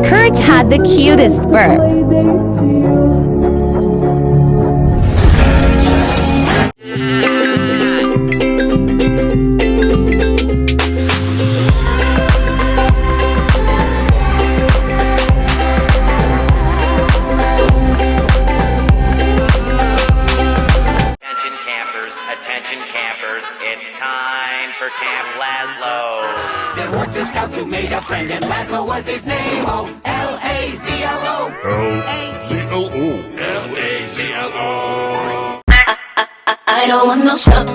Courage had the cutest fur. Attention campers, it's time for Camp Laszlo. There were two scouts who made a friend, and Laszlo was his name. Oh, L-A-Z-L-O. L-A-Z-L-O. L-A-Z-L-O. I don't want no scrub.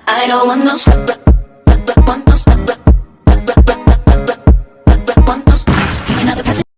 I don't want no scrub. Want no scrub. Want no scrub. Hanging out the passage.